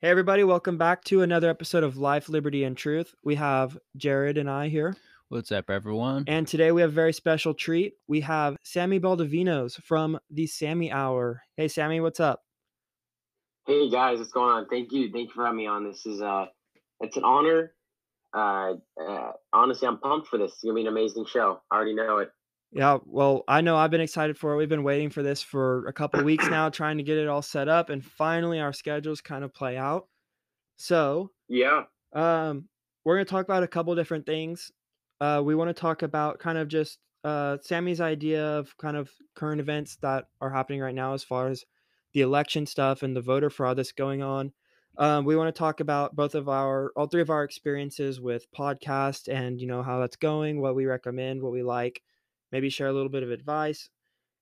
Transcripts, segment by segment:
Hey, everybody, welcome back to another episode of Life, Liberty, and Truth. We have Jared and I here, What's up, everyone? and today we have a very special treat. We have Sammy Baldovinos from the Sammy Hour. Hey, Sammy, what's up? Hey guys, what's going on? Thank you for having me on. This is it's an honor. Honestly, I'm pumped for this. It's gonna be an amazing show. I already know it. Yeah, well, I know I've been excited for it. We've been waiting for this for a couple weeks now, trying to get it all set up, and finally our schedules kind of play out. So, Yeah, um, we're going to talk about a couple different things. We want to talk about kind of just Sammy's idea of kind of current events that are happening right now as far as the election stuff and the voter fraud that's going on. We want to talk about all three of our experiences with podcast and, how that's going, what we recommend, what we like, maybe share a little bit of advice,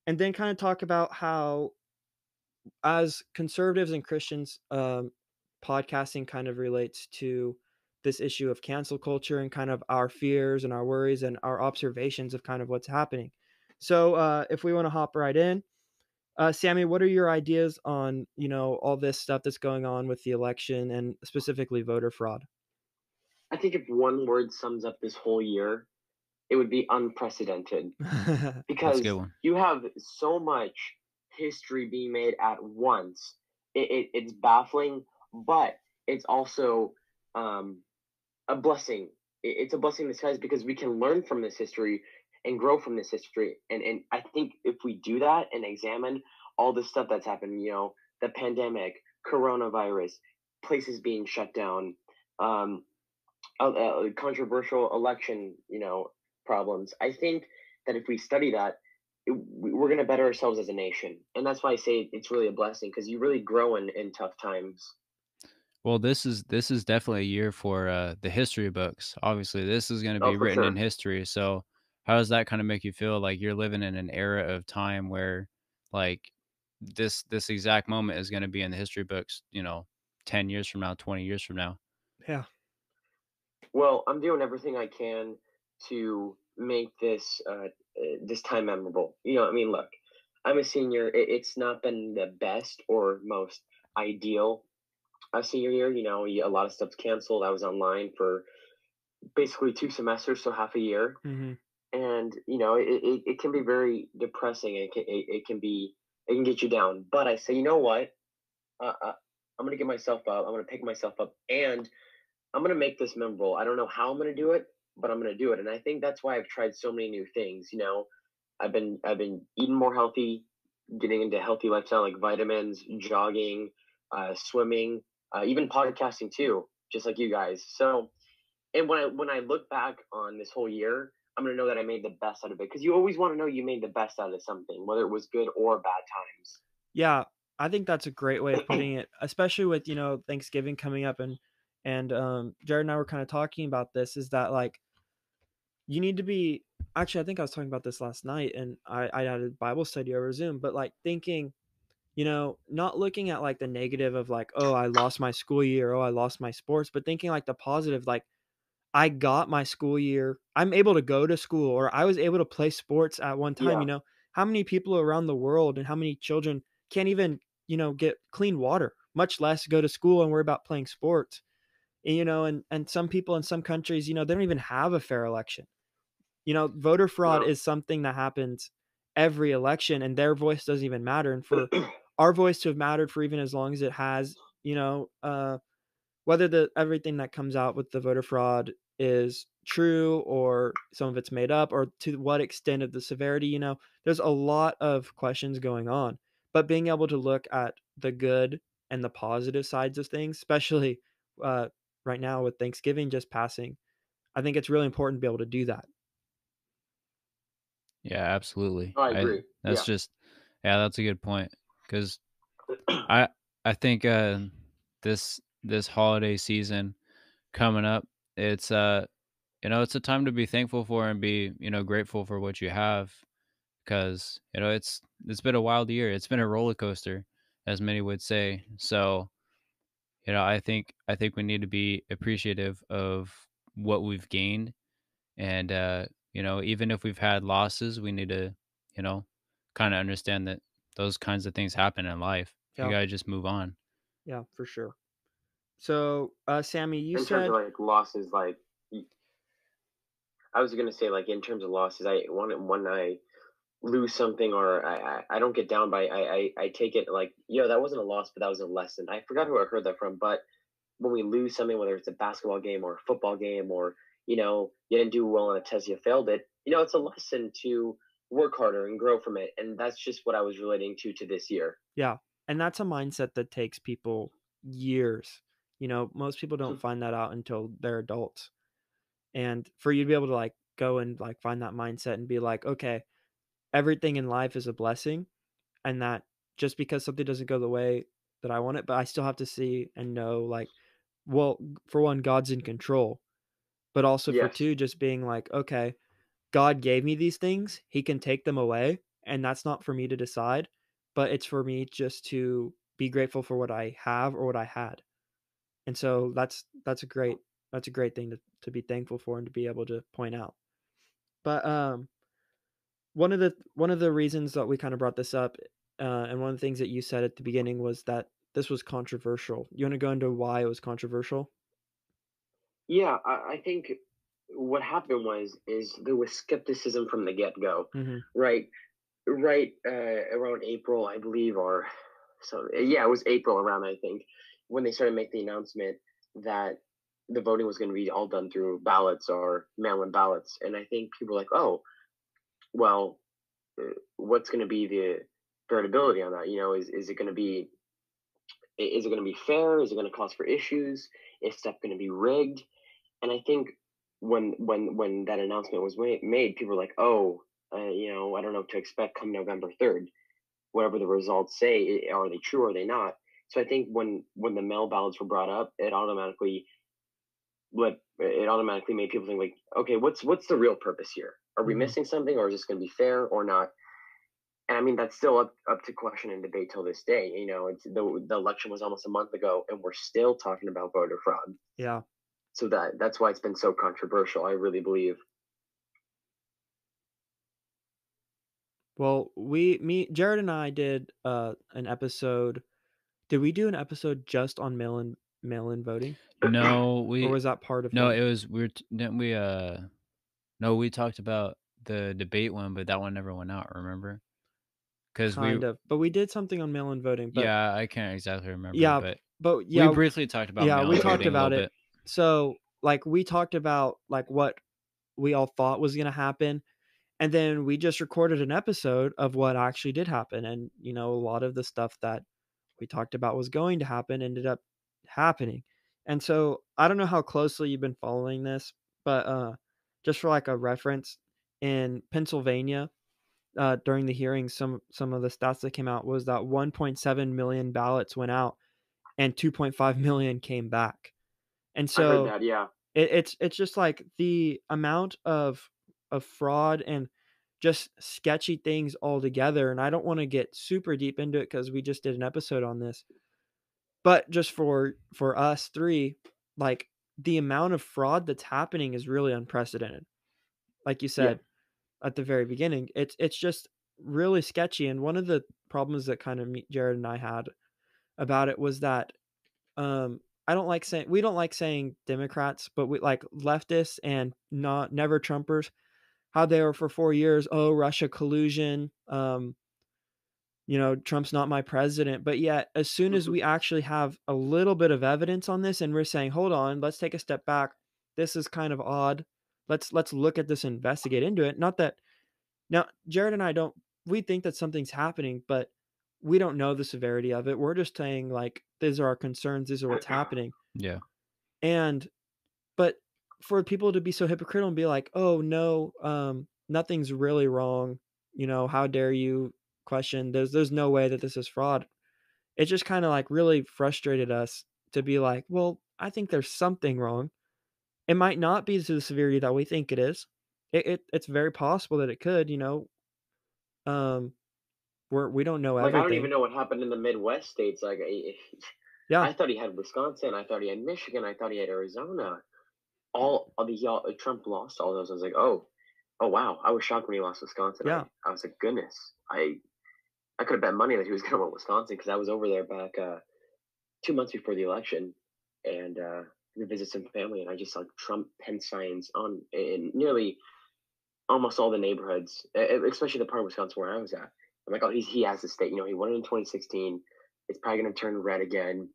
and then kind of talk about how, as conservatives and Christians, podcasting kind of relates to this issue of cancel culture and kind of our fears and our worries and our observations of kind of what's happening. So, if we want to hop right in, Sammy, what are your ideas on all this stuff that's going on with the election and specifically voter fraud? I think if one word sums up this whole year, it would be unprecedented. That's a good Because one. you have so much history being made at once. It's baffling, but it's also um, a blessing. It's a blessing in disguise because we can learn from this history and grow from this history. And I think if we do that and examine all the stuff that's happened, the pandemic, coronavirus, places being shut down, um, controversial election, problems. I think that if we study that, we're going to better ourselves as a nation. And that's why I say it's really a blessing because you really grow in tough times. Well, this is definitely a year for the history books. Obviously, this is going to Oh, be for written in sure. history. So, how does that kind of make you feel? Like you're living in an era of time where, like, this exact moment is going to be in the history books. 10 years from now, 20 years from now. Yeah. Well, I'm doing everything I can to make this time memorable. I mean, look, I'm a senior. It's not been the best or most ideal senior year. A lot of stuff's canceled. I was online for basically 2 semesters, so half a year, Hmm. and it can be very depressing. It can get you down. But I say, you know what? I'm gonna get myself up. I'm gonna pick myself up, and I'm gonna make this memorable. I don't know how I'm gonna do it, but I'm gonna do it. And I think that's why I've tried so many new things. I've been eating more healthy, getting into healthy lifestyle like vitamins, jogging, swimming, even podcasting too, just like you guys. So, and when I look back on this whole year, I'm gonna know that I made the best out of it because you always want to know you made the best out of something, whether it was good or bad Yeah, I think that's a great way of times. putting it, especially with, Thanksgiving coming up and Jared and I were kind of talking about this is that like you need to be actually I think I was talking about this last night and I had a Bible study over Zoom, but like thinking, not looking at like the negative of like, oh, I lost my school year, oh, I lost my sports, but thinking like the positive, like I got my school year. I'm able to go to school or I was able to play sports at one time, Yeah, How many people around the world and how many children can't even, get clean water, much less go to school and worry about playing sports. And some people in some countries, they don't even have a fair election. Voter fraud no, is something that happens every election and their voice doesn't even matter. And for our voice to have mattered for even as long as it has, whether the everything that comes out with the voter fraud is true or some of it's made up or to what extent of the severity, there's a lot of questions going on. But being able to look at the good and the positive sides of things, especially uh, right now with Thanksgiving just passing, I think it's really important to be able to do that. Yeah, absolutely. I I agree. that's Yeah. just yeah, that's a good point because I I think this holiday season coming up, it's it's a time to be thankful for and be grateful for what you have because it's been a wild year. It's been a roller coaster, as many would say. So I think we need to be appreciative of what we've gained, and even if we've had losses, we need to you know kind of understand that those kinds of things happen in life. You Yeah, gotta just move on. yeah, for sure. So, Sammy, you In terms of said like losses, like I was gonna say, like in terms of losses, I when I lose something or I don't get down by I take it like, yo, that wasn't a loss, but that was a lesson. I forgot who I heard that from, but when we lose something, whether it's a basketball game or a football game, or you didn't do well on a test, you failed it. It's a lesson to work harder and grow from it, and that's just what I was relating to this year. yeah, and that's a mindset that takes people years. Most people don't find that out until they're adults. And for you to be able to like go and like find that mindset and be like, okay, everything in life is a blessing, and that just because something doesn't go the way that I want it, but I still have to see and know like, well, for one, God's in control, but also for Yes. two, just being like, okay, God gave me these things, he can take them away, and that's not for me to decide, but it's for me just to be grateful for what I have or what I had. And so that's a great thing to be thankful for and to be able to point out. But one of the reasons that we kind of brought this up, and one of the things that you said at the beginning was that this was controversial. You want to go into why it was controversial? Yeah, I think what happened is there was skepticism from the get go, Hmm. right? Right around April, I believe, or so. Yeah, it was April around, I think, when they started making the announcement that the voting was going to be all done through ballots or mail-in ballots, and I think people were like, oh, well, what's going to be the variability on that? Is it going to be fair? Is it going to cause for issues? Is stuff going to be rigged? And I think when that announcement was made, people were like, "Oh, I don't know what to expect come November 3rd. Whatever the results say, are they true or are they not?" So I think when the mail ballots were brought up, it automatically made people think like, "Okay, what's the real purpose here? Are we Hmm. missing something, or is this going to be fair or not?" And I mean, that's still up to question and debate till this day. It's the election was almost a month ago, and we're still talking about voter fraud. Yeah. So that's why it's been so controversial. I really believe. Well, Jared and I did an episode. Did we do an episode just on mail in voting, No, or we was that part of no, one? it was didn't we, no, we talked about the debate one, but that one never went out, remember? Because we Kind of, but we did something on mail-in voting. But yeah, I can't exactly remember, yeah, but but we yeah, briefly talked about yeah, we mail-in talked voting a little about it. bit. So like we talked about like what we all thought was going to happen. And then we just recorded an episode of what actually did happen. And, a lot of the stuff that we talked about was going to happen ended up happening. And so I don't know how closely you've been following this, but just for like a reference, in Pennsylvania, during the hearing, some of the stats that came out was that 1.7 million ballots went out and 2.5 million came back. And I heard so that. Yeah. it's just like the amount of fraud and just sketchy things altogether, and I don't wanna get super deep into it because we just did an episode on this, but just for us 3, like, the amount of fraud that's happening is really unprecedented. Like you Yeah. said at the very beginning, it's just really sketchy, and one of the problems that kinda me Jared and I had about it was that I don't like saying we don't like saying Democrats, but we like leftists and not never Trumpers, how they were for 4 years, "Oh, Russia collusion, Trump's not my president." But yet, as soon as we actually have a little bit of evidence on this and we're saying, "Hold on, let's take a step back. This is kind of odd. Let's look at this and investigate into it." Not that now Jared and I don't we think that something's happening, but we don't know the severity of it. We're just saying like, "These are our concerns. These are what's happening." Yeah. And but for people to be so hypocritical and be like, "Oh, no, nothing's really wrong. How dare you question? There's no way that this is fraud." It just kinda, like, really frustrated us to be like, "Well, I think there's something wrong." It might not be to the severity that we think it is. It's very possible that it could, um, we don't know Like, I don't even everything. know what happened in the Midwest states. Like, Yeah, I thought he had Wisconsin. I thought he had Michigan. I thought he had Arizona. All of the y'all, Trump lost all those. I was like, oh wow. I was shocked when he lost Wisconsin. yeah, I was like, goodness. I could have bet money that he was going to win Wisconsin because I was over there back 2 months before the election, and to visit some family, and I just saw Trump pen signs on in nearly almost all the neighborhoods, especially the part of Wisconsin where I was at. I'm like, oh, he has the state. You know, he won it in 2016. It's probably going to turn red again.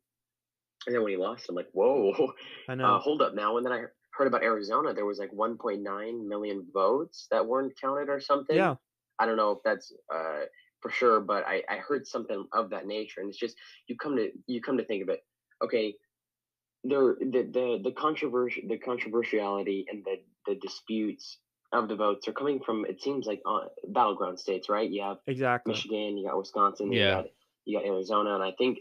And then when he lost, I'm like, whoa, I know. hold up now. And then I heard about Arizona. There was like 1.9 million votes that weren't counted or something. Yeah. I don't know if that's for sure, but I heard something of that nature. And it's just you come to think of it. Okay, the controversiality and the disputes of the votes are coming from, it seems like, battleground states, right? You have Exactly. Michigan, you got Wisconsin, Yeah. you got Arizona, and I think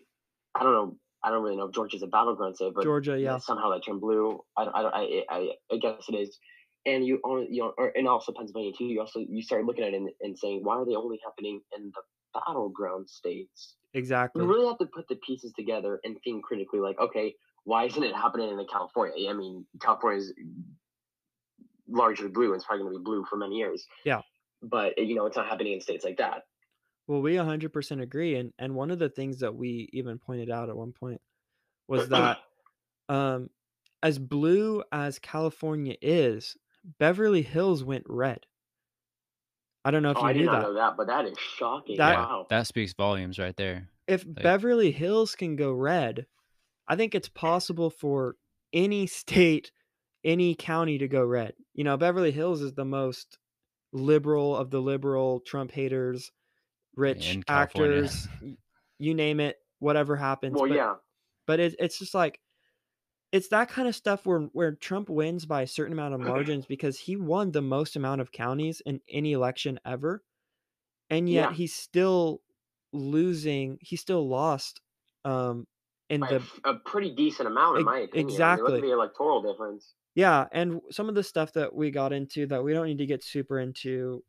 I don't really know if Georgia's a battleground state, but Georgia, yeah. somehow that turned blue. I guess it is. And and also Pennsylvania too. You start looking at it and saying, why are they only happening in the battleground states? You Exactly. really have to put the pieces together and think critically. Like, okay, why isn't it happening in California? I mean, California is largely blue, and it's probably going to be blue for many years. Yeah. But it's not happening in states like that. Well, we 100% agree, and one of the things that we even pointed out at one point was that, um, as blue as California is, Beverly Hills went red. I don't know if Oh, you I did knew not that. know that, but that is shocking. That Yeah. Wow. That speaks volumes right there. if Like, Beverly Hills can go red, I think it's possible for any state, any county to go red. You know, Beverly Hills is the most liberal of the liberal Trump haters, rich in California. actors, you name it, whatever happens. Well, yeah. But it's just like it's that kind of stuff where Trump wins by a certain amount of margins because he won the most amount of counties in any election ever, and yet Yeah. he's still losing. He still lost in By a pretty decent amount, in my opinion. I mean, look at exactly. the electoral difference. Yeah, and some of the stuff that we got into that we don't need to get super into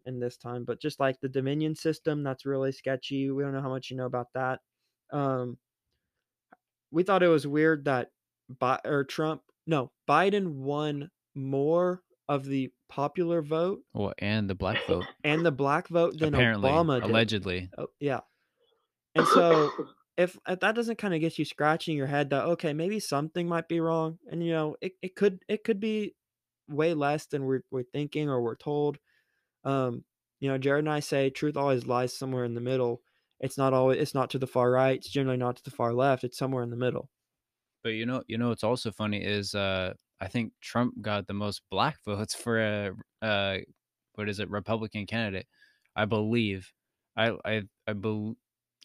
in this time, but just like the Dominion system, that's really sketchy. We don't know how much you know about that. Um, we thought it was weird that Biden won more of the popular vote Well, and the black vote. and the black vote than Apparently. Obama did. Allegedly. Oh, yeah. And so if that doesn't kind of get you scratching your head that okay, maybe something might be wrong, and it could be way less than we're thinking or we're told. Jared and I say truth always lies somewhere in the middle. It's not to the far right. It's generally not to the far left. It's somewhere in the middle. But what's also funny is I think Trump got the most black votes for a what is it, Republican candidate, I believe. I'm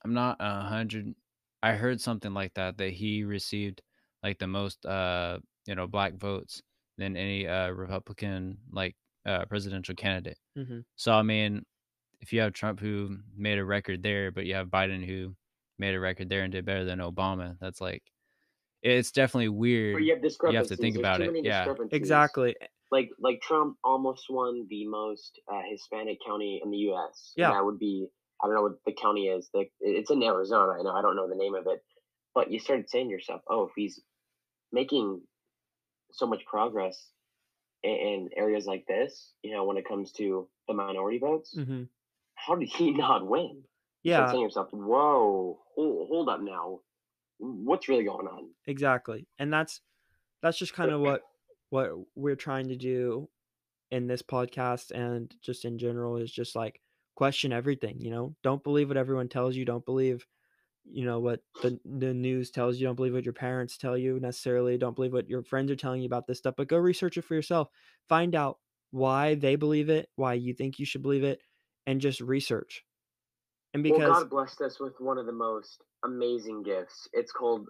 not 100. I heard something like that he received like the most black votes than any Republican like presidential candidate. Mm-hmm. So I mean, if you have Trump who made a record there, but you have Biden who made a record there and did better than Obama, that's like it's definitely But weird. you have You have to discrepancies. think There's about too it. many Yeah. discrepancies. Exactly. Like Trump almost won the most Hispanic county in the U.S. Yeah. And that would be, I don't know what the county is. It's in Arizona. I don't know the name of it. But you started saying to yourself, oh, if he's making so much progress in areas like this, when it comes to the minority votes, Mm-hmm. how did he not win? You start Yeah, saying to yourself, whoa, hold up now. What's really going on? exactly. And that's just kind of what we're trying to do in this podcast and just in general is just like question everything, Don't believe what everyone tells you, don't believe what the news tells you, don't believe what your parents tell you necessarily, don't believe what your friends are telling you about this stuff, but go research it for yourself. Find out why they believe it, why you think you should believe it, and just research. And Well, because God blessed us with one of the most amazing gifts. It's called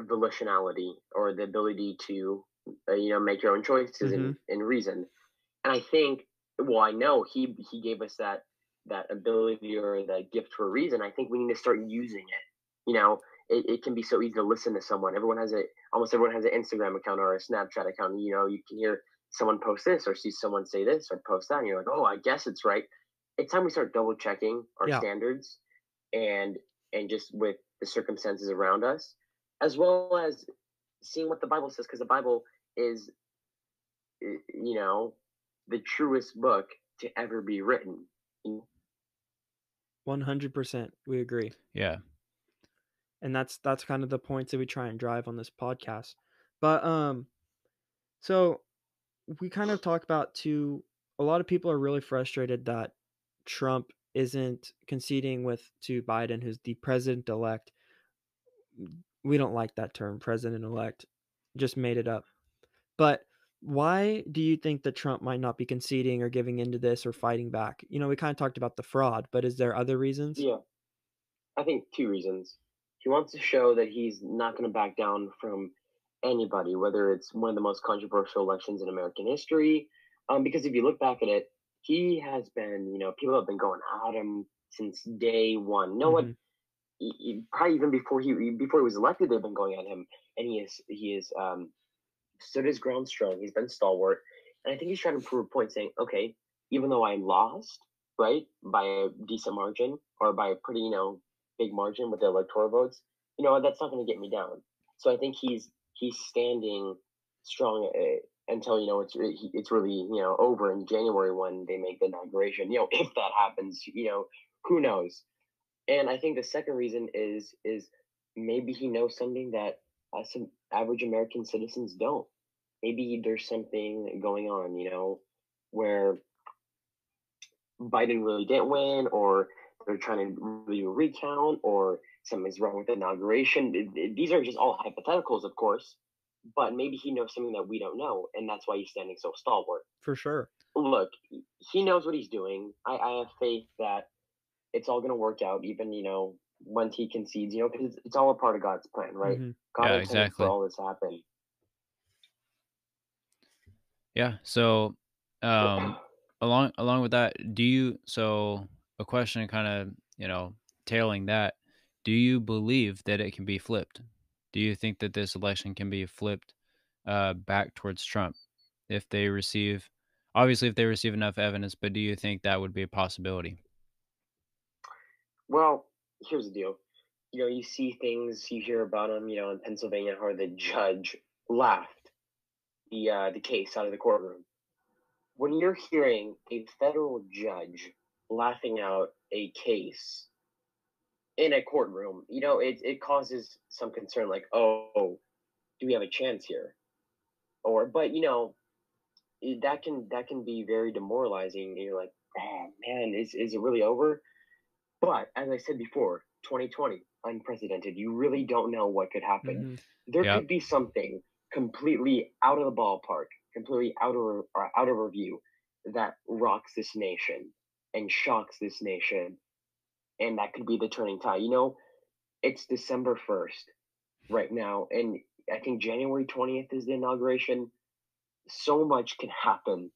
volitionality, or the ability to, make your own choices and reason. And I think, well, I know he gave us that ability or that gift for a reason. I think we need to start using it. It can be so easy to listen to someone. Almost everyone has an Instagram account or a Snapchat account. You can hear someone post this or see someone say this or post that, and you're like, oh, I guess it's right. It's time we start double checking our Yeah. standards and just with the circumstances around us, as well as seeing what the Bible says, because the Bible is, the truest book to ever be written. 100%, we agree. Yeah. and that's kind of the points that we try and drive on this podcast. But so we kind of talk about too. A lot of people are really frustrated that Trump isn't conceding with to Biden, who's the president elect. We don't like that term, president elect. Just made it up. But why do you think that Trump might not be conceding or giving into this or fighting back? We kind of talked about the fraud, but is there other reasons? Yeah, I think two reasons. He wants to show that he's not going to back down from anybody, whether it's one of the most controversial elections in American history. Because if you look back at it, he has been, people have been going at him since day one. No one, Mhm. probably even before he was elected, they've been going at him, and he is stood his ground strong. He's been stalwart, and I think he's trying to prove a point, saying, okay, even though I lost, right, by a decent margin or by a pretty, big margin with the electoral votes, that's not going to get me down. So I think he's standing strong until it's really over in January when they make the inauguration. If that happens, who knows? And I think the second reason is maybe he knows something that some average American citizens don't. Maybe there's something going on, where Biden really didn't win, or they're trying to really do a recount, or something's wrong with the inauguration. These are just all hypotheticals, of course, but maybe he knows something that we don't know, and that's why he's standing so stalwart. For sure. Look, he knows what he's doing. I have faith that it's all going to work out, even, once he concedes, because it's all a part of God's plan, right? Mhm. God Yeah, intended for exactly. all this to happen. Yeah. So, along with that, so a question kind of, tailing that, do you believe that it can be flipped? Do you think that this election can be flipped back towards Trump if they receive, obviously, if they receive enough evidence, but do you think that would be a possibility? Well, here's the deal. You see things, you hear about them, in Pennsylvania, how the judge laughed the case out of the courtroom. When you're hearing a federal judge laughing out a case in a courtroom, it causes some concern, like, oh, do we have a chance here? But that can be very demoralizing. And you're like, oh man, is it really over? But as I said before, 2020, unprecedented. You really don't know what could happen. Mhm. There Yep. could be something completely out of the ballpark, completely out of review, that rocks this nation and shocks this nation, and that could be the turning tide. It's December 1st right now, and I think January 20th is the inauguration. So much can happen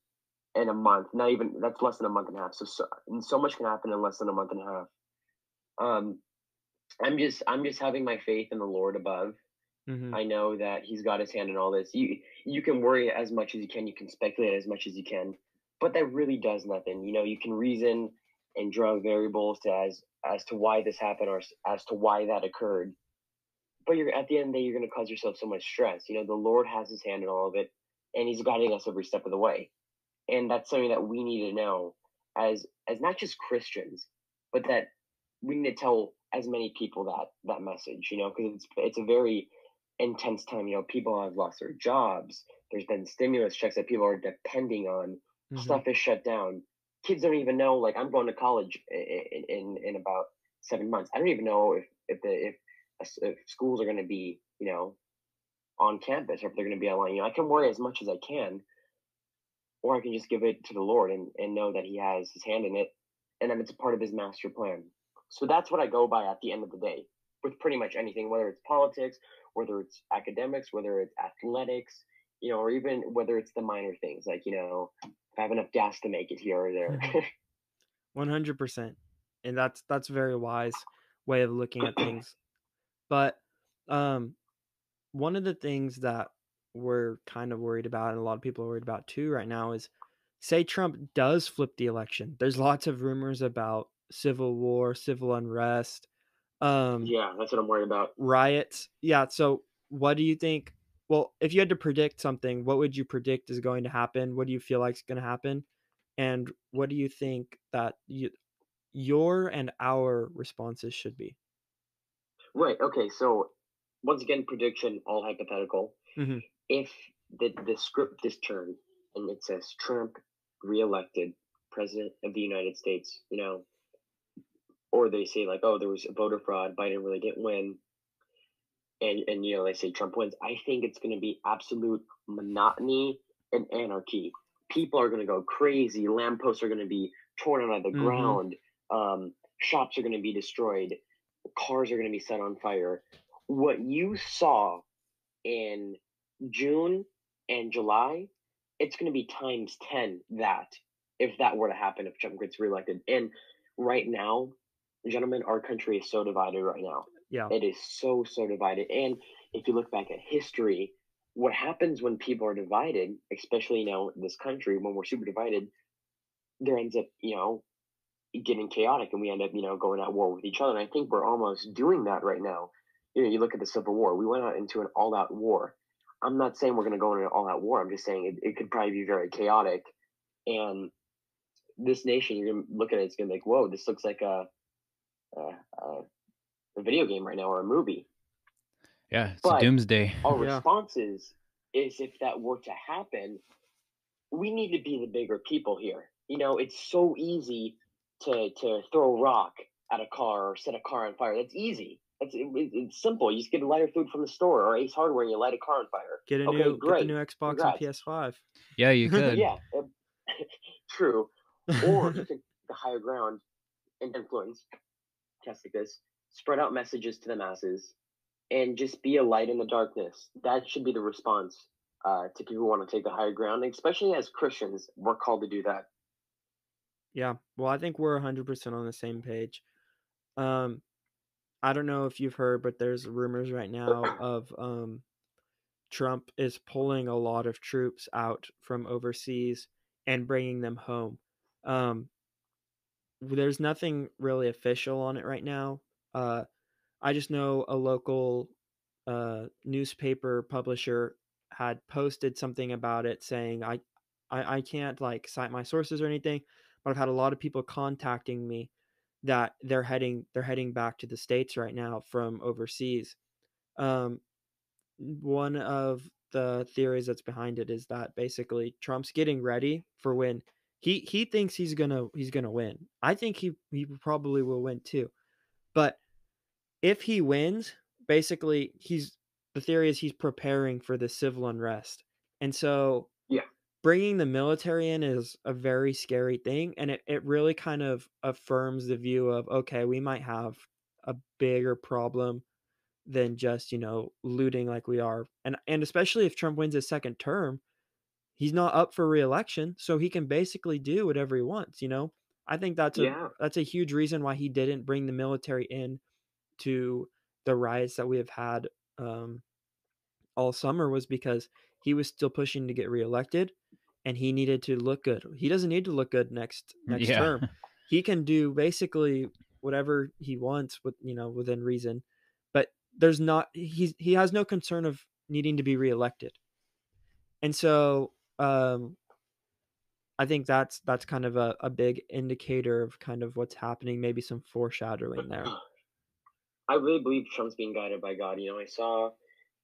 in a month. Not even that's less than a month and a half. So much can happen in less than a month and a half. Um, I'm just having my faith in the Lord above. Mhm. I know that He's got His hand in all this. You can worry as much as you can. You can speculate as much as you can, but that really does nothing. You can reason and draw variables as to why this happened, or as to why that occurred. But you're at the end of the day, you're going to cause yourself so much stress. The Lord has His hand in all of it, and He's guiding us every step of the way. And that's something that we need to know as not just Christians, but that we need to tell as many people that message, because it's a very intense time. People have lost their jobs. There's been stimulus checks that people are depending on. Mhm. Stuff is shut down. Kids don't even know. Like, I'm going to college in about 7 months. I don't even know if schools are going to be on campus, or if they're going to be online. I can worry as much as I can, or I can just give it to the Lord and know that He has His hand in it, and that it's a part of His master plan. So that's what I go by at the end of the day with pretty much anything, whether it's politics, whether it's academics, whether it's athletics, or even whether it's the minor things, like, if I have enough gas to make it here or there. Mhm. 100%. And that's a very wise way of looking at things. But um one of the things that we're kind of worried about, and a lot of people are worried about too right now, is say Trump does flip the election. There's lots of rumors about civil war, civil unrest, um, Yeah, that's what I'm worried about. riots. Yeah. So, what do you think? Well, if you had to predict something, what would you predict is going to happen? What do you feel like is going to happen? And what do you think that your and our responses should be? Right. Okay. So once again, prediction, all hypothetical. Hmm. If the script is turned and it says Trump reelected president of the United States, or they say like, oh, there was voter fraud, Biden really didn't win, and they say Trump wins, I think it's going to be absolute monotony and anarchy. People are going to go crazy. Lampposts are going to be torn out of the Hmm. ground. Shops are going to be destroyed. Cars are going to be set on fire. What you saw in June and July, it's going to be times 10 that if that were to happen, if Trump gets reelected. And right now, gentlemen, our country is so divided right now. Yeah. It is so, so divided. And if you look back at history, what happens when people are divided, especially now in this country, when we're super divided, there ends up, getting chaotic and we end up, going at war with each other. And I think we're almost doing that right now. You look at the Civil War, we went out into an all out war. I'm not saying we're going to go into an all out war. I'm just saying it could probably be very chaotic. And this nation, you're going to look at it, it's going to be like, whoa, this looks like a, a, a video game right now or a movie. Yeah, it's a But doomsday. our Yeah. responses is if that were to happen, we need to be the bigger people here. It's so easy to throw a rock at a car or set a car on fire. That's easy. It's simple. You just get a lighter food from the store or Ace Hardware and you light a car on fire. Okay, Get the great. new Xbox and Congrats. PS5. Yeah, you could. Yeah, true. Or you can take the higher ground and influence, just like this, spread out messages to the masses, and just be a light in the darkness. That should be the response to people who want to take the higher ground, and especially as Christians, we're called to do that. Yeah. Well, I think we're 100% on the same page. Um, I don't know if you've heard, but there's rumors right now of Trump is pulling a lot of troops out from overseas and bringing them home. Um, there's nothing really official on it right now. Uh, I just know a local newspaper publisher had posted something about it saying I can't like cite my sources or anything, but I've had a lot of people contacting me that they're heading back to the States right now from overseas. Um, one of the theories that's behind it is that basically Trump's getting ready for when he thinks he's gonna win. I think he probably will win too. But if he wins, basically the theory is he's preparing for the civil unrest. And so Yeah, bringing the military in is a very scary thing, and it really kind of affirms the view of, okay, we might have a bigger problem than just, looting like we are. And especially if Trump wins his second term, he's not up for reelection, so he can basically do whatever he wants. I think yeah, that's a huge reason why he didn't bring the military in to the riots that we have had all summer, was because he was still pushing to get reelected and he needed to look good. He doesn't need to look good next Yeah. term. He can do basically whatever he wants within reason. But he has no concern of needing to be reelected. And so I think that's kind of a big indicator of kind of what's happening, maybe some foreshadowing there. I really believe Trump's being guided by God. I saw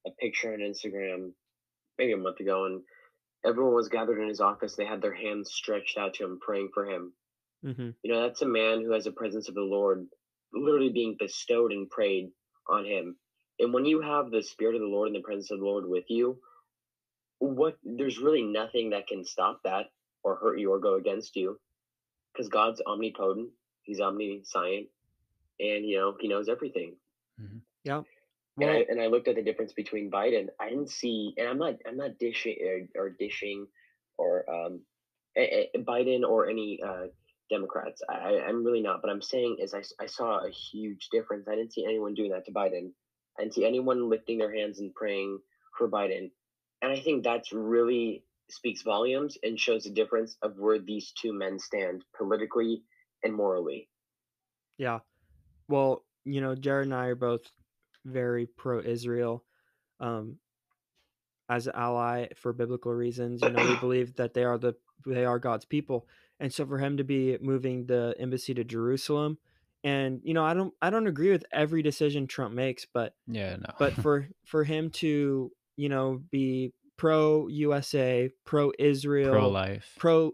a picture on Instagram maybe a month ago, and everyone was gathered in his office. They had their hands stretched out to him, praying for him. Mhm. That's a man who has the presence of the Lord literally being bestowed and prayed on him. And when you have the Spirit of the Lord and the presence of the Lord with you, there's really nothing that can stop that or hurt you or go against you because God's omnipotent, He's omniscient, and He knows everything. Mhm. Yeah. And I Well, and I looked at the difference between Biden. I didn't see, and I'm not dishing or Biden or any Democrats. I'm really not. But I'm saying is I saw a huge difference. I didn't see anyone doing that to Biden. I didn't see anyone lifting their hands and praying for Biden. And I think that's really speaks volumes and shows the difference of where these two men stand politically and morally. yeah. Well, Jared and I are both very pro-Israel, um, as an ally for biblical reasons. We believe that they are God's people, and so for him to be moving the embassy to Jerusalem And I don't agree with every decision Trump makes, but Yeah, no. for him to be pro USA, pro Israel, Pro-life. pro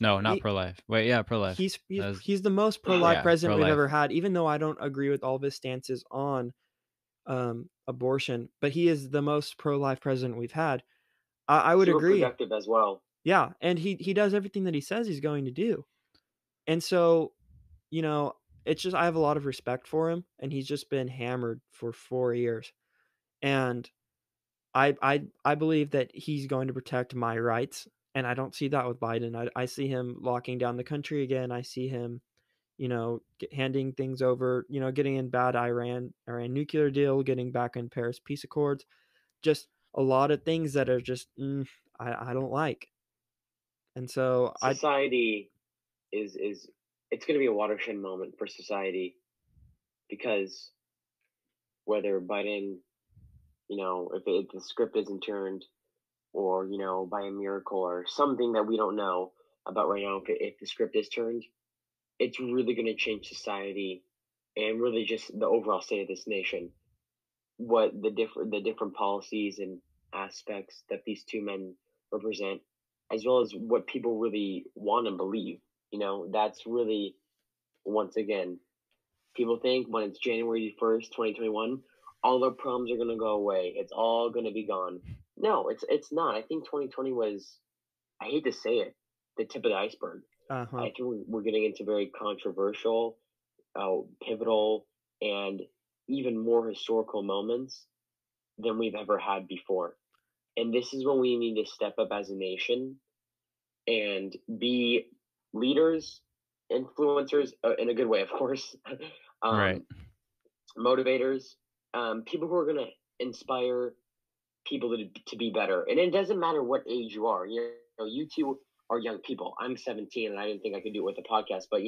No, not he, pro-life. Wait, yeah, pro-life. he's he's That's he's the most pro life yeah, president we've pro-life. ever had, even though I don't agree with all of his stances on abortion, but he is the most pro life president we've had. I would Super agree. productive as well. Yeah, and he does everything that he says he's going to do. And so, you know, it's just I have a lot of respect for him, and he's just been hammered for 4 years. And I believe that he's going to protect my rights, and I don't see that with Biden. I see him locking down the country again. I see him, handing things over, getting in bad Iran nuclear deal, getting back in Paris peace accords. Just a lot of things that are just I don't like. And so I Society is it's going to be a watershed moment for society because whether Biden, if the script isn't turned, or by a miracle or something that we don't know about right now, if the script is turned, it's really going to change society and really just the overall state of this nation. What the different policies and aspects that these two men represent, as well as what people really want and believe. That's really, once again, people think when it's January 1st, 2021, all our problems are gonna go away. It's all gonna be gone. No, it's not. I think 2020 was, I hate to say it, the tip of the iceberg. I uh-huh. think we're getting into very controversial, pivotal, and even more historical moments than we've ever had before. And this is when we need to step up as a nation and be leaders, influencers, in a good way, of course, Right. um, motivators, people who are going to inspire people to be better. And it doesn't matter what age you are. You two are young people. I'm 17 and I didn't think I could do it with a podcast, but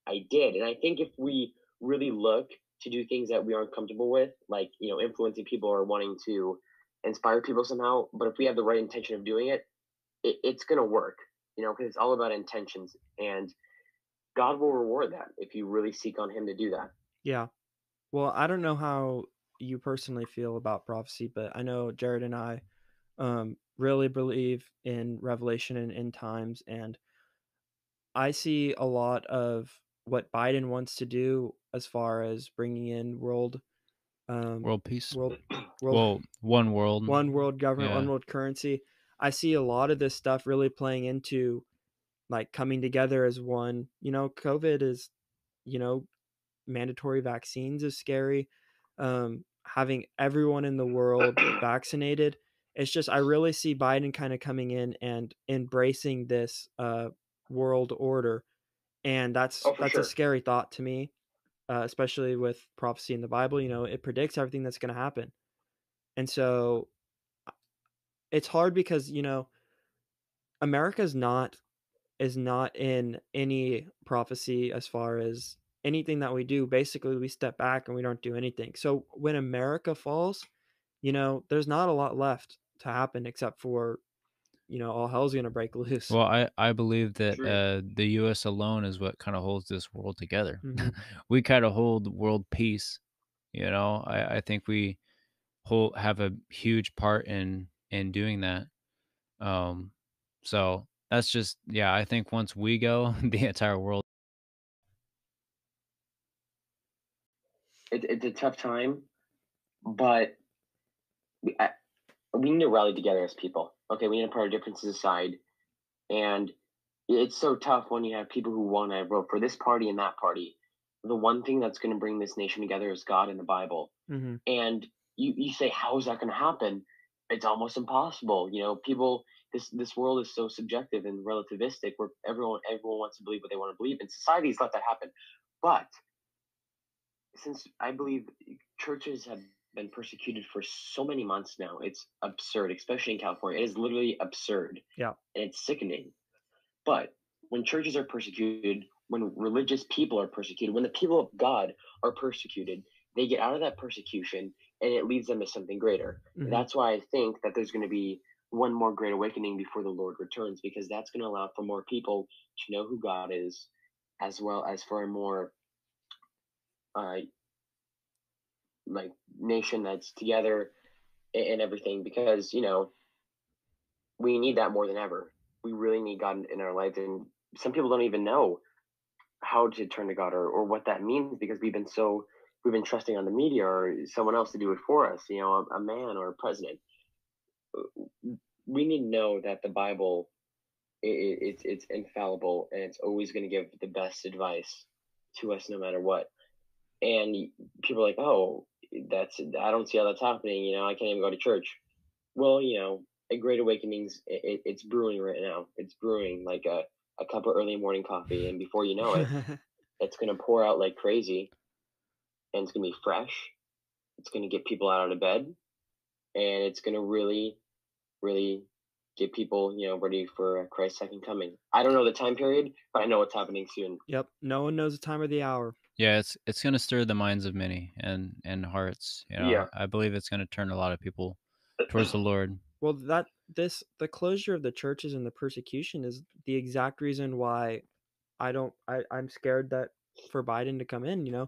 I did. And I think if we really look to do things that we aren't comfortable with, like, influencing people or wanting to inspire people somehow, but if we have the right intention of doing it, it's going to work, because it's all about intentions. And God will reward that if you really seek on Him to do that. Yeah. Well, I don't know how you personally feel about prophecy, but I know Jared and I really believe in revelation and end times, and I see a lot of what Biden wants to do as far as bringing in um, World peace. world, world, Well, one world. one world government, one Yeah. world currency. I see a lot of this stuff really playing into like coming together as one. COVID is, you know, mandatory vaccines is scary. Having everyone in the world vaccinated. It's just I really see Biden kind of coming in and embracing this world order, and that's Oh, for that's a sure. scary thought to me, especially with prophecy in the Bible. It predicts everything that's going to happen, and so it's hard because America's not is not in any prophecy as far as anything that we do. Basically, we step back and we don't do anything. So when America falls, there's not a lot left to happen except for, all hell's gonna break loose. Well, I believe that True. the U.S. alone is what kind of holds this world together. Hmm. We kind of hold world peace. I think we have a huge part in doing that. Um, so that's just yeah. I think once we go, the entire world. It's a tough time, but we, I, we need to rally together as people. Okay, we need to put our differences aside. And it's so tough when you have people who want to vote for this party and that party. The one thing that's going to bring this nation together is God and the Bible. Hmm. And you say, how is that going to happen? It's almost impossible. People, this world is so subjective and relativistic where everyone wants to believe what they want to believe, and society's let that happen. But since I believe churches have been persecuted for so many months now, it's absurd, especially in California. It is literally absurd Yeah. and it's sickening. But when churches are persecuted, when religious people are persecuted, when the people of God are persecuted, they get out of that persecution and it leads them to something greater. Hmm. That's why I think that there's going to be one more great awakening before the Lord returns, because that's going to allow for more people to know who God is, as well as for a more uh, like nation that's together and everything, because we need that more than ever. We really need God in our life, and some people don't even know how to turn to God, or what that means, because we've been trusting on the media or someone else to do it for us, a man or a president. We need to know that the Bible, it's infallible, and it's always going to give the best advice to us no matter what. And people are like, oh, I don't see how that's happening. I can't even go to church. Well, a great awakening's it's brewing right now. It's brewing like a cup of early morning coffee, and before you know it, it's gonna pour out like crazy, and it's gonna be fresh. It's gonna get people out of bed, and it's gonna really, really get people, ready for Christ's second coming. I don't know the time period, but I know it's happening soon. Yep. No one knows the time or the hour. Yeah, it's gonna stir the minds of many and hearts. Yeah. I believe it's gonna turn a lot of people towards the Lord. Well, the closure of the churches and the persecution is the exact reason why I'm scared that for Biden to come in.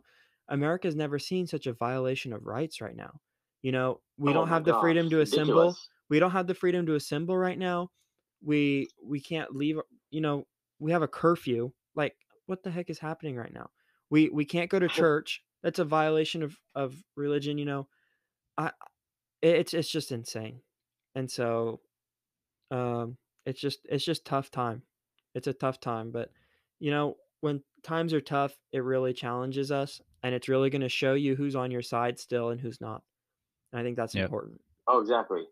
America's never seen such a violation of rights right now. We Oh don't my have the gosh, freedom to assemble. ridiculous. We don't have the freedom to assemble right now. We can't leave. We have a curfew. Like, what the heck is happening right now? We can't go to church. That's a violation of religion. I it's just insane. And so it's just tough time. It's a tough time, but when times are tough, it really challenges us, and it's really going to show you who's on your side still and who's not. And I think that's Yep. important. Oh, exactly.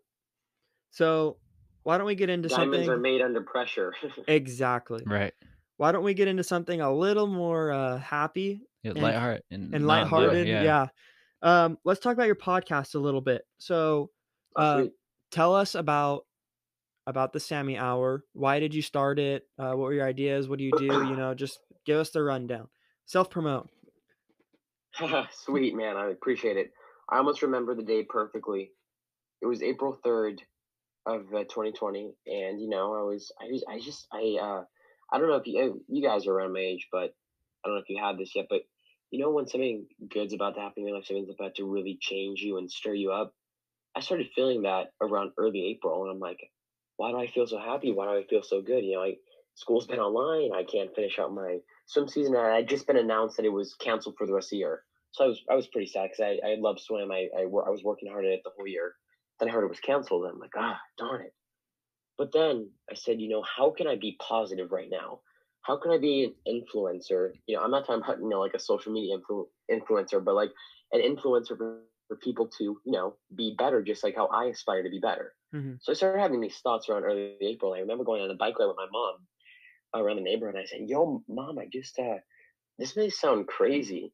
So why don't we get into Diamonds are something? made under pressure. Exactly. Right. Why don't we get into something a little more happy Yeah, and lighthearted and not Do it. lighthearted? yeah. Yeah. Let's talk about your podcast a little bit. So, Oh, sweet. tell us about the Sammy Hour. Why did you start it? What were your ideas? What do you do? Just give us the rundown. Self promote. Sweet, man. I appreciate it. I almost remember the day perfectly. It was April 3rd of 2020, and I don't know if you guys are around my age, but I don't know if you had this yet, but when something good's about to happen in your life, something's about to really change you and stir you up. I started feeling that around early April, and I'm like, why do I feel so happy? Why do I feel so good? School's been online. I can't finish out my swim season, and I'd just been announced that it was canceled for the rest of the year. So I was pretty sad, because I love swim. I was working hard at it the whole year. Then I heard it was canceled, and I'm like, darn it. But then I said, how can I be positive right now? How can I be an influencer? I'm not talking about, like a social media influencer, but like an influencer for people to, be better, just like how I aspire to be better. Mm-hmm. So I started having these thoughts around early April. I remember going on a bike ride with my mom around the neighborhood, and I said, yo, mom, this may sound crazy,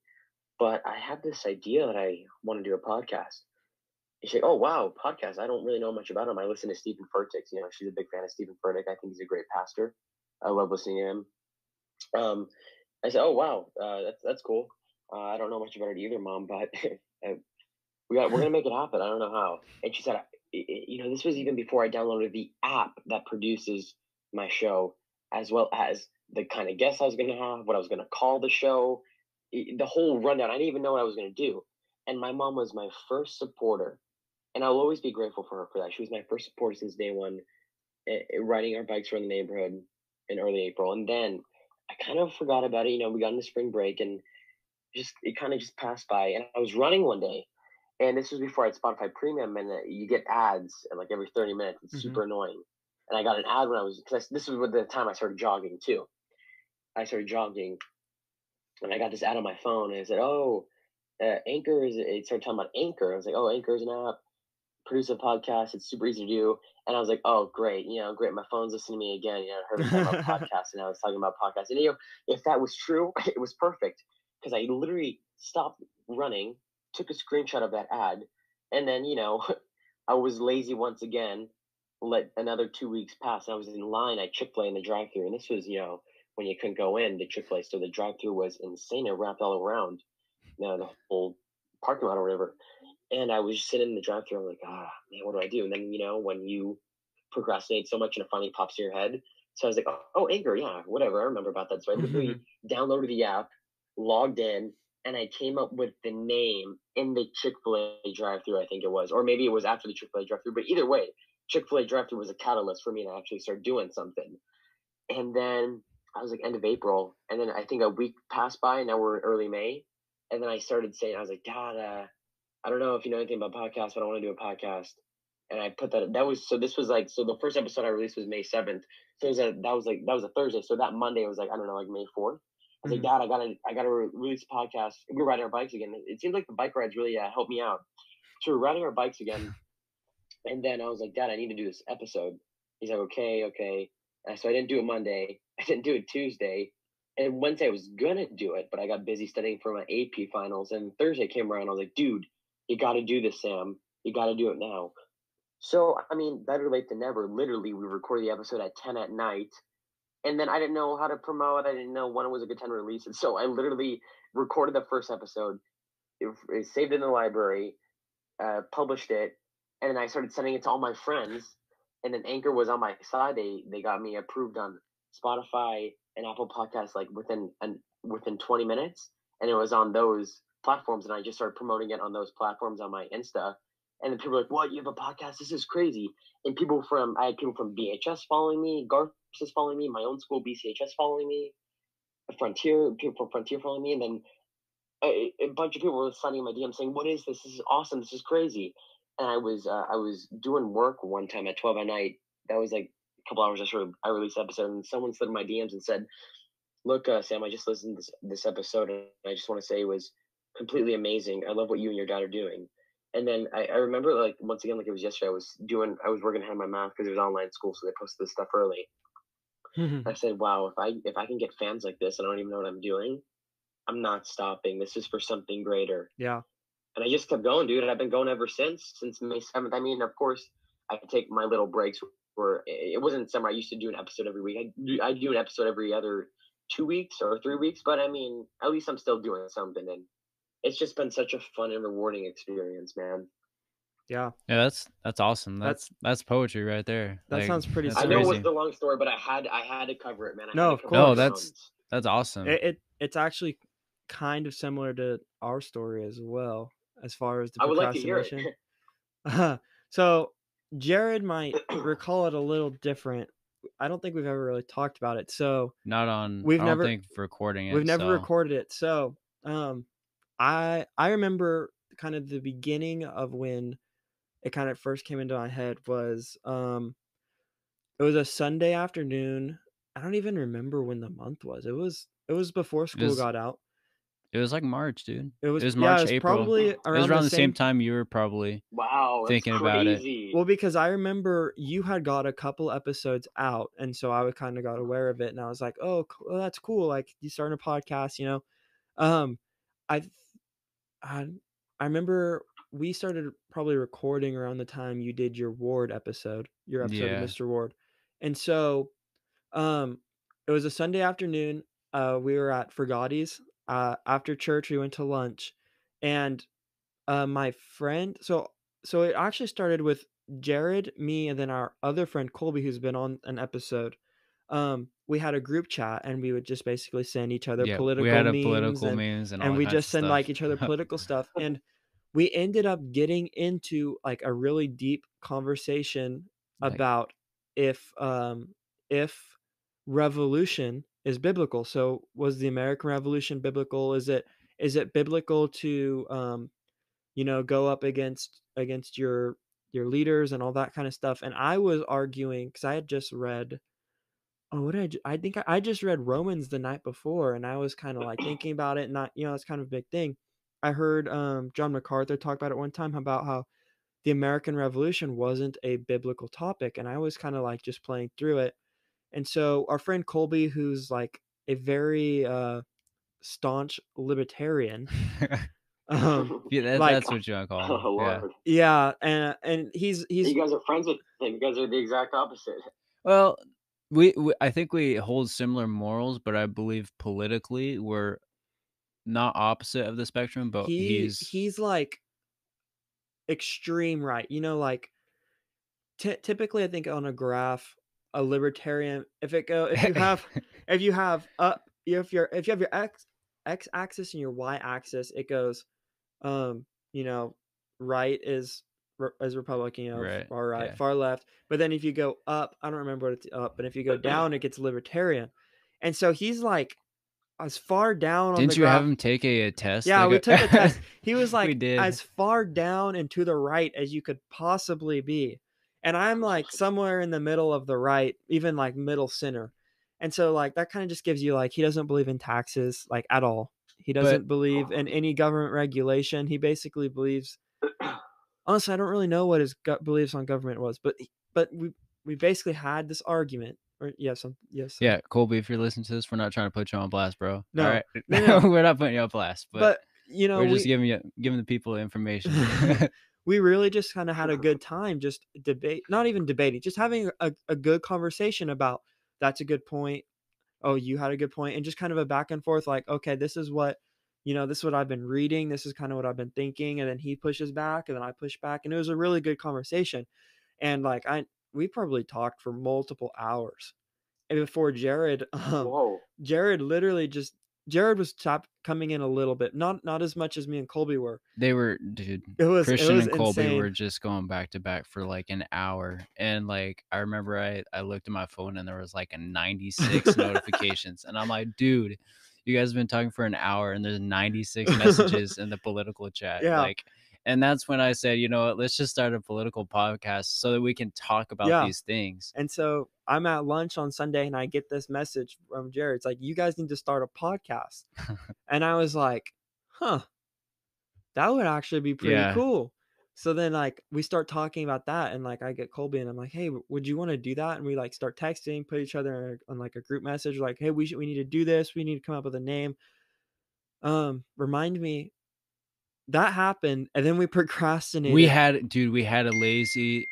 but I have this idea that I want to do a podcast. And she's like, oh, wow, podcast. I don't really know much about him. I listen to Stephen Furtick. She's a big fan of Stephen Furtick. I think he's a great pastor. I love listening to him. I said, oh, wow, that's cool. I don't know much about it either, Mom, but we're going to make it happen. I don't know how. And she said, this was even before I downloaded the app that produces my show, as well as the kind of guests I was going to have, what I was going to call the show, the whole rundown. I didn't even know what I was going to do. And my mom was my first supporter. And I'll always be grateful for her for that. She was my first supporter since day one, riding our bikes around the neighborhood in early April. And then I kind of forgot about it. We got into spring break, and it kind of just passed by. And I was running one day, and this was before I had Spotify Premium, and you get ads like every 30 minutes. It's super annoying. And I got an ad because this was the time I started jogging too. I started jogging, and I got this ad on my phone, and it said, "Oh, Anchor is." It started talking about Anchor. I was like, "Oh, Anchor is an app. Produce a podcast. It's super easy to do." And I was like, "Oh, great! Great. My phone's listening to me again. I heard me talking about podcasts, and I was talking about podcasts. And if that was true, it was perfect, because I literally stopped running, took a screenshot of that ad, and then I was lazy once again. Let another 2 weeks pass, and I was in line at Chick-fil-A in the drive-thru, and this was when you couldn't go in to Chick-fil-A, so the drive-thru was insane. It wrapped all around, the whole parking lot or whatever. And I was just sitting in the drive-thru. I'm like, man, what do I do? And then when you procrastinate so much, and it finally pops in your head. So I was like, oh, Anchor, yeah, whatever. I remember about that. So I literally downloaded the app, logged in, and I came up with the name in the Chick-fil-A drive-thru, I think it was, or maybe it was after the Chick-fil-A drive-thru. But either way, Chick-fil-A drive-thru was a catalyst for me to actually start doing something. And then I was like end of April, and then I think a week passed by, and now we're in early May. And then I started saying, I was like, Dad, I don't know if you know anything about podcasts, but I want to do a podcast. And I put that was so this was like so the first episode I released was May 7th. So that was a Thursday. So that Monday was like, I don't know, like May 4th. I was like, Dad, I gotta release a podcast. We were riding our bikes again. It seems like the bike rides really helped me out. So we're riding our bikes again, and then I was like, Dad, I need to do this episode. He's like, okay. So I didn't do it Monday. I didn't do it Tuesday. And Wednesday I was gonna do it, but I got busy studying for my AP finals. And Thursday came around. I was like, dude, you got to do this, Sam. You got to do it now. So, I mean, better late than never. Literally, we recorded the episode at 10 at night. And then I didn't know how to promote. I didn't know when it was a good time to release it. So I literally recorded the first episode, it saved it in the library, published it, and then I started sending it to all my friends. And then Anchor was on my side. They got me approved on Spotify and Apple Podcasts like within 20 minutes, and it was on those platforms. And I just started promoting it on those platforms on my Insta. And then people were like, "What? You have a podcast? This is crazy!" And I had people from BHS following me, Garth is following me, my own school BCHS following me, people from Frontier following me, and then a bunch of people were sending my DM saying, "What is this? This is awesome. This is crazy." And I was doing work one time at 12 at night. That was like a couple hours after I released the episode, and someone slid in my DMs and said, "Look, Sam, I just listened to this episode, and I just want to say it was completely amazing. I love what you and your dad are doing." And then I remember, like, once again, like it was yesterday, I was working ahead of my math because it was online school, so they posted this stuff early. I said, "Wow, if I can get fans like this, and I don't even know what I'm doing, I'm not stopping. This is for something greater." Yeah. And I just kept going, dude. And I've been going ever since May 7th. I mean, of course, I take my little breaks where it wasn't summer. I used to do an episode every week. I do an episode every other 2 weeks or 3 weeks. But I mean, at least I'm still doing something. And it's just been such a fun and rewarding experience, man. Yeah. Yeah, that's awesome. That's poetry right there. That Like, sounds pretty that's I know it was crazy. the long story, but I had to cover it, man. I No, had of to cover the No, course. that's awesome. It's actually kind of similar to our story as well, as far as the I would like to hear it. procrastination. So Jared might recall it a little different. I don't think we've ever really talked about it. So Not on. we've I don't never think recording it. we've never so. recorded it. So I remember kind of the beginning of when it kind of first came into my head was it was a Sunday afternoon. I don't even remember when the month was. It was before school got out. It was like March, dude. It was March, it was April. probably It was around the same time you were probably Wow, that's thinking about it. crazy. Well, because I remember you had got a couple episodes out, and so I kind of got aware of it, and I was like, "Oh, that's cool! Like you starting a podcast, you know." I I I remember we started probably recording around the time you did your Ward episode, your episode of Yeah. Mr. Ward, and so it was a Sunday afternoon. We were at Forgotti's. After church, we went to lunch, and my friend so it actually started with Jared, me, and then our other friend Colby, who's been on an episode. We had a group chat, and we would just basically send each other Yeah, we political had a memes, political memes and all we kinds just of send stuff. like each other political stuff, and we ended up getting into like a really deep conversation Like- about if revolution is biblical. So was the American Revolution biblical? Is it biblical to go up against your leaders and all that kind of stuff? And I was arguing because I had just read what did I think I just read Romans the night before, and I was kind of like thinking about it, and not it's kind of a big thing. I heard John MacArthur talk about it one time about how the American Revolution wasn't a biblical topic, and I was kind of like just playing through it. And so our friend Colby, who's like a very staunch libertarian, yeah, like that's what you want to call him. Oh Lord. yeah, and he's You guys are friends with him. You guys are the exact opposite. Well, I think we hold similar morals, but I believe politically we're not opposite of the spectrum. But he's like extreme right. Like typically, I think on a graph, a libertarian, if you have up, if you have your x-axis and your y-axis, it goes, you know, right is Republican, you know, Right. far right, Yeah. far left. But then if you go up, I don't remember what it's up, but if you go down, it gets libertarian. And so he's like as far down on the Didn't you have graph. him take a test? Yeah, Like we took a test. He was we like did. as far down and to the right as you could possibly be. And I'm like somewhere in the middle of the right, even like middle center. And so like that kind of just gives you like he doesn't believe in taxes like at all. He But doesn't believe in any government regulation. He basically believes, honestly, I don't really know what his beliefs on government was, but we basically had this argument. Or yes, yes. yeah, Colby, if you're listening to this, we're not trying to put you on blast, bro. All No, right, no. we're not putting you on blast, but you know we're just giving the people information. we really just kind of had a good time, just not even debating, just having a good conversation about that's a good point. Oh, you had a good point, and just kind of a back and forth, like, okay, this is what, this is what I've been reading, this is kind of what I've been thinking, and then he pushes back, and then I push back, and it was a really good conversation, and like we probably talked for multiple hours, and before Jared, Whoa. Jared literally just Jared was coming in a little bit, not as much as me and Colby were. They were, dude. It was Christian and Colby insane. were just going back to back for like an hour, and like I remember I looked at my phone and there was like a 96 notifications, and I'm like, dude, you guys have been talking for an hour and there's 96 messages in the political chat, Yeah. like. And that's when I said, you know what, let's just start a political podcast so that we can talk about these things. And so I'm at lunch on Sunday and I get this message from Jared. It's like, you guys need to start a podcast. And I was like, huh, that would actually be pretty cool. So then like we start talking about that, and like I get Colby and I'm like, hey, would you want to do that? And we like start texting, put each other on like a group message, like, hey, we need to do this. We need to come up with a name. Remind me. That happened, and then we procrastinated. We had a lazy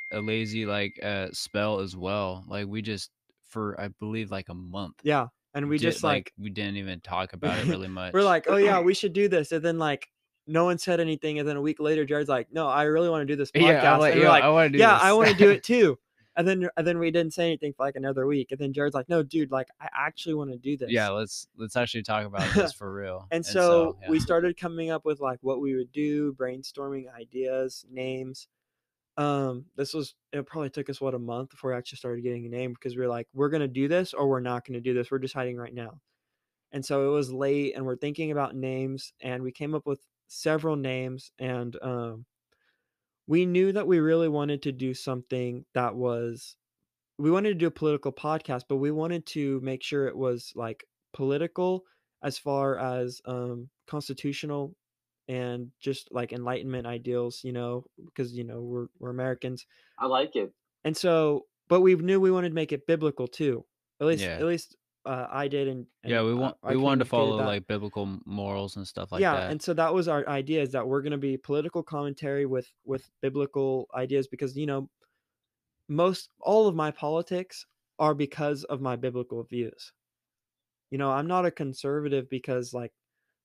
like spell as well. Like we just, for I believe like a month. Yeah, and we just like we didn't even talk about it really much. We're like, oh yeah, we should do this, and then like no one said anything, and then a week later, Jared's like, no, I really want to do this podcast. Yeah, and we're like, I want to do yeah, this. I want to do it too. And then we didn't say anything for like another week, and then Jared's like, no, dude, like I actually want to do this. Yeah, let's actually talk about this for real. And so we started coming up with like what we would do, brainstorming ideas, names. It probably took us a month before we actually started getting a name, because we were like, we're gonna do this or we're not gonna do this. We're deciding right now. And so it was late, and we're thinking about names, and we came up with several names, and we knew that we really wanted to do something that was, we wanted to do a political podcast, but we wanted to make sure it was like political as far as constitutional and just like enlightenment ideals, because we're Americans. I like it. And so, but we knew we wanted to make it biblical too. At least I did, and we wanted to follow like biblical morals and stuff like that. Yeah, and so that was our idea, is that we're going to be political commentary with biblical ideas, because all of my politics are because of my biblical views. I'm not a conservative because like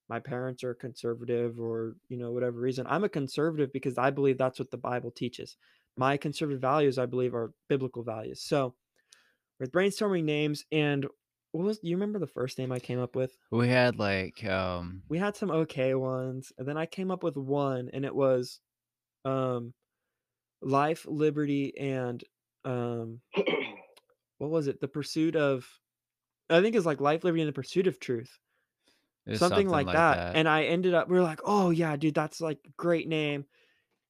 my parents are conservative, or whatever reason. I'm a conservative because I believe that's what the Bible teaches. My conservative values, I believe, are biblical values. So we're brainstorming names, and you remember the first name I came up with? We had like we had some okay ones, and then I came up with one, and it was life, liberty, and what was it? The pursuit of, I think it's like life, liberty, and the pursuit of truth. Something like that. And I ended up, we were like, oh yeah, dude, that's like a great name.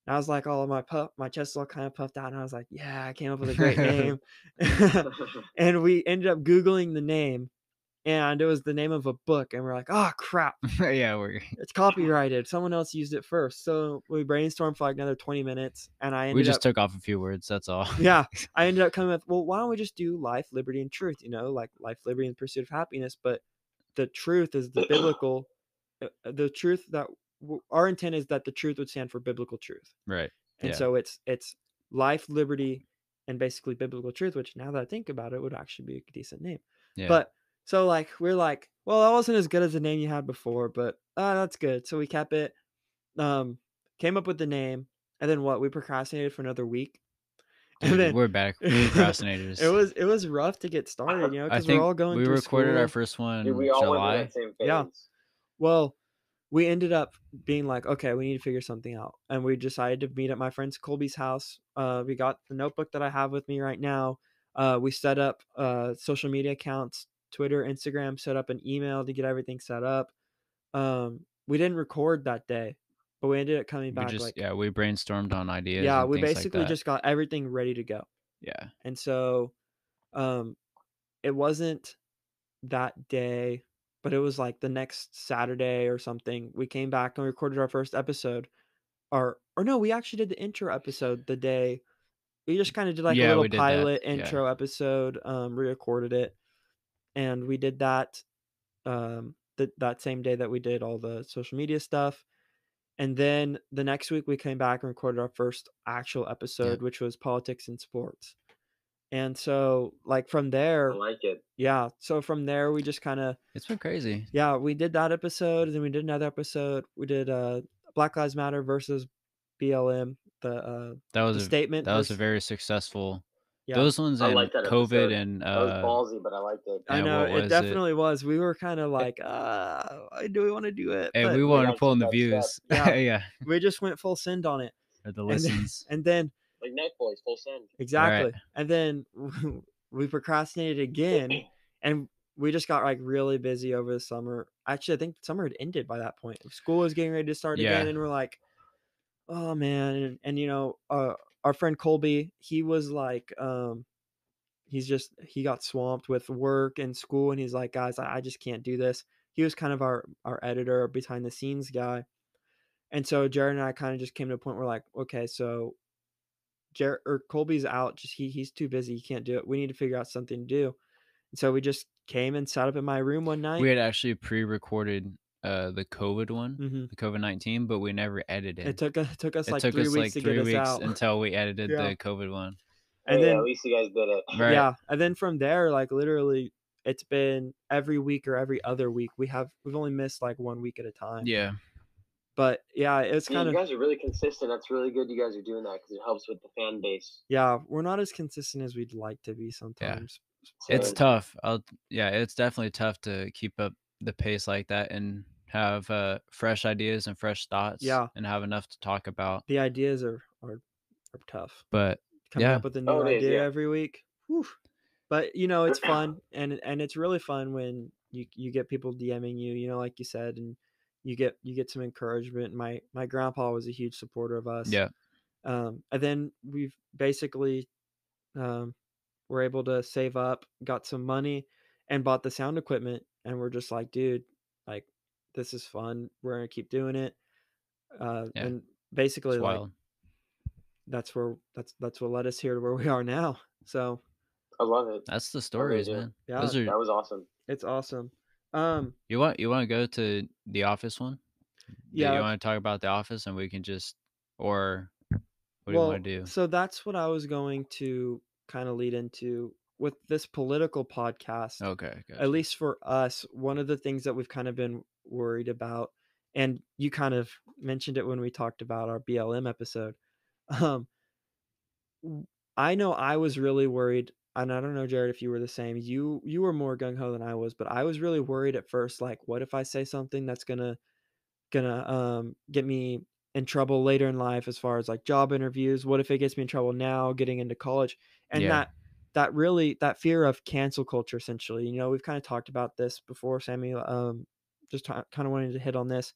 And I was like, my chest all kind of puffed out, and I was like, yeah, I came up with a great name. And we ended up Googling the name, and it was the name of a book, and we're like, oh crap. Yeah, it's copyrighted. Someone else used it first. So we brainstormed for like another 20 minutes, and we just took off a few words, that's all. Yeah. I ended up coming with, well, why don't we just do life, liberty, and truth, like life, liberty, and pursuit of happiness. But the truth is the biblical, the truth that our intent is that the truth would stand for biblical truth. Right. And so it's life, liberty, and basically biblical truth, which now that I think about it would actually be a decent name. Yeah. But so like, we're like, well, that wasn't as good as the name you had before, but that's good. So we kept it, came up with the name, and then we procrastinated for another week. Dude, and then we're back procrastinators. It was rough to get started, because we're all going through we recorded school. our first one we all July. went through that same phase. Yeah. Well, we ended up being like, okay, we need to figure something out, and we decided to meet at my friend's Colby's house. We got the notebook that I have with me right now. We set up social media accounts, Twitter, Instagram, set up an email to get everything set up. We didn't record that day, but we ended up coming We back just like, we brainstormed on ideas yeah, and we things like basically that. just got everything ready to go. Yeah. And so um, it wasn't that day, but it was like the next Saturday or something. We came back and we recorded our first episode. Or no, we actually did the intro episode the day. We just kind of did like a Yeah, little we did that. pilot Yeah. intro episode, re-recorded it, and we did that that same day that we did all the social media stuff. And then the next week we came back and recorded our first actual Yeah. episode, which was politics and sports. And so like from I there, like it. yeah, so from there we just kind of, It's been crazy. yeah, we did that episode, and then we did another episode. We did Black Lives Matter versus BLM, the statement That was a was, very successful yeah. those ones I and like that COVID episode. That was ballsy, but I liked it. I and know, what it was it? definitely was. We were kind of Eh, like, do we want to do it? and But we We wanted to gotta pull take in the that step. views. yeah, Yeah. we just went full send on it. Or the And listens. and then Like Night Boys, full send. Right. exactly. And then we procrastinated again, and we just got like really busy over the summer. Actually, I think summer had ended by that point. School was getting ready to start again, Yeah. and we're like, oh man. And you know, our friend Colby, he was like, he got swamped with work and school, and he's like, guys, I just can't do this. He was kind of our editor, behind the scenes guy. And so Jared and I kind of just came to a point where like, okay, so Jared or Colby's out, just he's too busy, he can't do it. We need to figure out something to do. And so we just came and sat up in my room one We night. had actually pre-recorded the COVID one, Hmm. the COVID-19, but we never edited. It took us It like took 3 us weeks like to get 3 us weeks out. until we edited Yeah. the COVID one. And Hey, at then least you guys did it. Right. yeah, and then from there, like literally, it's been every week or every other week. We've only missed like 1 week at a time. Yeah. But yeah, it's Yeah, kind you of, guys are really consistent. That's really good. You guys are doing that because it helps with the fan base. yeah, we're not as consistent as we'd like to be Yeah. sometimes. It's Same. tough. It's definitely tough to keep up the pace like that and have fresh ideas and fresh thoughts Yeah, and have enough to talk about. the ideas are tough. But Coming yeah, up with a Oh, new it is. idea Yeah. every week. Whew. But you know, it's fun, and it's really fun when you get people DMing you, you know, like you said, and you get some encouragement. My grandpa was a huge supporter of us. yeah, And then we've basically um, were able to save up, got some money, and bought the sound equipment. And we're just like, dude, like this is fun. We're gonna keep doing it. yeah. And basically, It's like wild. that's what led us here to where we are now. So I love it. That's the I really stories, do. man. yeah, Those are That was awesome. it's awesome. you want to go to the office one? Do you Yeah. want to talk about the office and we can just or what do you Well, want to do? so that's what I was going to kind of lead into with this political podcast. Okay, At gotcha. least for us, one of the things that we've kind of been worried about, and you kind of mentioned it when we talked about our BLM episode. Um, I know I was really worried, and I don't know, Jared, if you were the same. You were more gung ho than I was, but I was really worried at first. Like, what if I say something that's gonna get me in trouble later in life, as far as like job interviews? What if it gets me in trouble now getting into college? And Yeah. that fear of cancel culture, essentially. You know, we've kind of talked about this before, Sammy. Just kind of wanted to hit on this.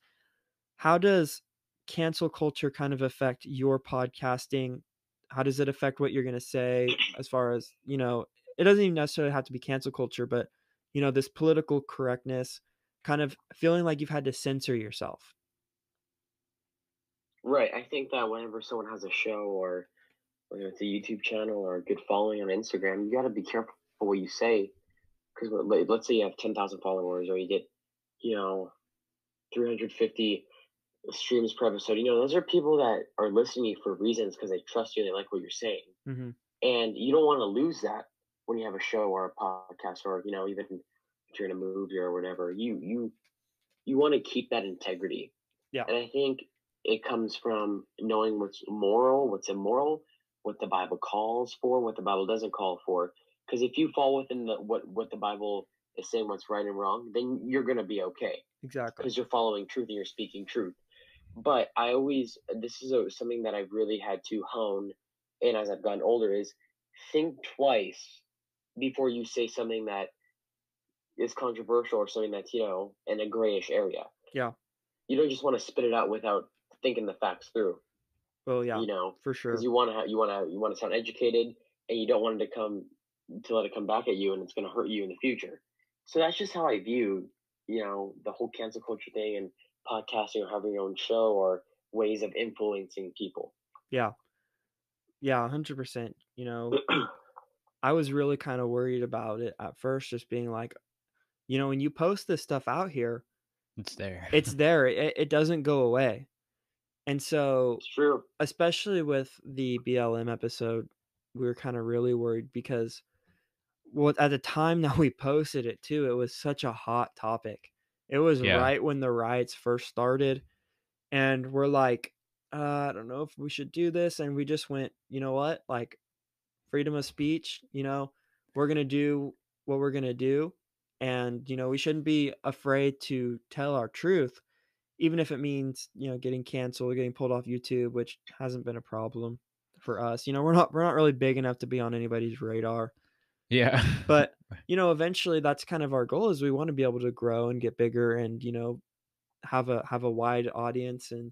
How does cancel culture kind of affect your podcasting? How does it affect what you're going to say, as far as, you know, it doesn't even necessarily have to be cancel culture, but you know, this political correctness, kind of feeling like you've had to censor yourself? Right. I think that whenever someone has a show, or whether it's a YouTube channel or a good following on Instagram, you got to be careful what you say. Because let's say you have 10,000 followers, or you get, you know, 350 streams per episode. You know, those are people that are listening to you for reasons because they trust you and they like what you're saying. Mm-hmm. And you don't want to lose that when you have a show or a podcast, or, you know, even if you're in a movie or whatever. You want to keep that integrity. Yeah. And I think it comes from knowing what's moral, what's immoral, what the Bible calls for, what the Bible doesn't call for. Because if you fall within what the Bible is saying, what's right and wrong, then you're gonna be okay. Exactly. because you're following truth and you're speaking truth. But this is something that I've really had to hone in as I've gotten older is think twice before you say something that is controversial or something that's, in a grayish area. Yeah. You don't just want to spit it out without thinking the facts through, Well, yeah, for because sure. you want to sound educated, and you don't want it to let it come back at you, and it's going to hurt you in the future. So that's just how I view, the whole cancel culture thing and podcasting or having your own show or ways of influencing people. Yeah. Yeah, 100%. I was really kind of worried about it at first, just being like, when you post this stuff out here, It's there. it's there. It doesn't go away. And so, It's true. especially with the BLM episode, we were kind of really worried because, well, at the time that we posted it too, it was such a hot topic. It was Yeah. right when the riots first started, and we're like, I don't know if we should do this, and we just went, you know what, like, freedom of speech, we're gonna do what we're gonna do, and we shouldn't be afraid to tell our truth, even if it means getting canceled, getting pulled off YouTube, which hasn't been a problem for us. We're not really big enough to be on anybody's radar, Yeah. but eventually that's kind of our goal, is we want to be able to grow and get bigger, and have a wide audience, and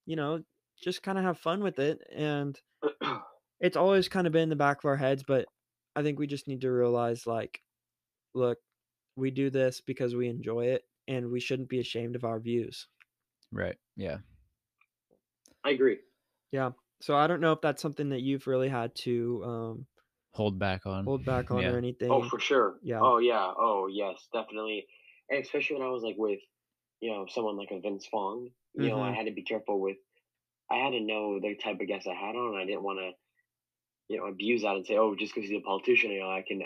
you know just kind of have fun with it. And it's always kind of been in the back of our heads, but I think we just need to realize, like, look, we do this because we enjoy it, and we shouldn't be ashamed of our views. Right. Yeah. I agree. Yeah. So I don't know if that's something that you've really had to Hold back on. hold back on or Yeah. Oh, anything. for sure. Yeah. Oh, yeah. Oh, yes, definitely. And especially when I was like with, someone like a Vince Vaughn, I Mhm. had to be careful with, I had to know the type of guest I had on. I didn't want to, abuse that and say, oh, just because he's a politician, I can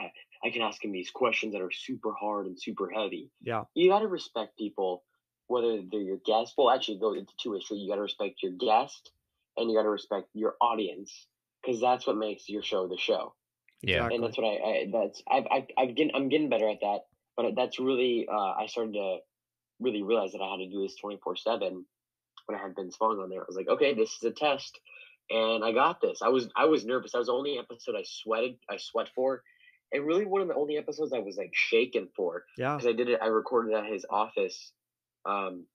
ask him these questions that are super hard and super heavy. Yeah. You got to respect people, whether they're your guest. Well, actually, it goes into two-way street. You got to respect your guest, and you got to respect your audience, because that's what makes your show the show. Yeah. And Exactly. that's what I'm getting better at that. But that's really I started to really realize that I had to do this 24/7 when I had Vince Vaughn on there. I was like, okay, this is a test, and I got this. I was nervous. That was the only episode I sweat for, and really one of the only episodes I was like shaken for, Yeah. because I recorded at his office. I'm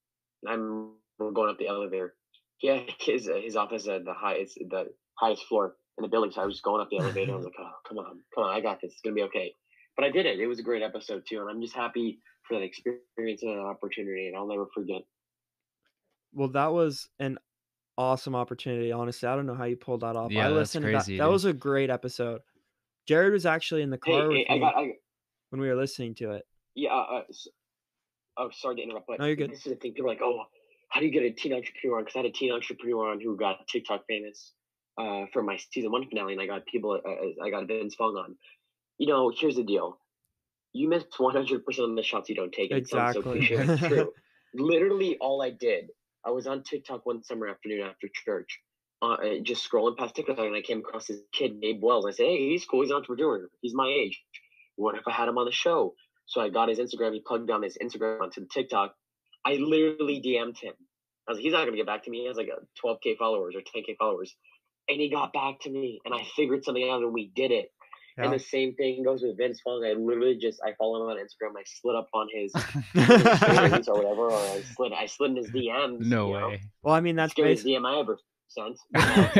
we're going up the elevator. Yeah, his office at it's the highest floor in the building. So I was just going up the elevator. I was like, oh, come on, I got this. It's gonna be okay. But I did it. It was a great episode too, and I'm just happy for that experience and that opportunity, and I'll never forget. Well, that was an awesome opportunity, honestly. I don't know how you pulled that off. I Yeah. That's listened to that. crazy, That dude. was a great episode. Jared was actually in the Hey, car with me I when we were listening to it. yeah. Oh, sorry to interrupt, but No, you're good. this is the thing. People are like, oh, how do you get a teen entrepreneur on? Because I had a teen entrepreneur on who got TikTok famous for my season 1 finale, and I got Vince Vaughn on. Here's the deal. You miss 100% of the shots you don't take, and it sounds so Exactly. cliche, but it's true. Literally, all I did, I was on TikTok one summer afternoon after church, just scrolling past TikTok, and I came across this kid, Gabe Wells. I said, hey, he's cool. He's an entrepreneur. He's my age. What if I had him on the show? So I got his Instagram. He plugged down his Instagram onto the TikTok. I literally DM'd him. I was like, he's not going to get back to me. He has like 12K followers or 10K followers. And he got back to me, and I figured something out, and we did it. And Yeah. the same thing goes with Vince Vaughn. I follow him on Instagram. I slid up on his stories or whatever, or I slid in his DMs. No way. Well, I mean, that's Scariest basically. DM I ever sent.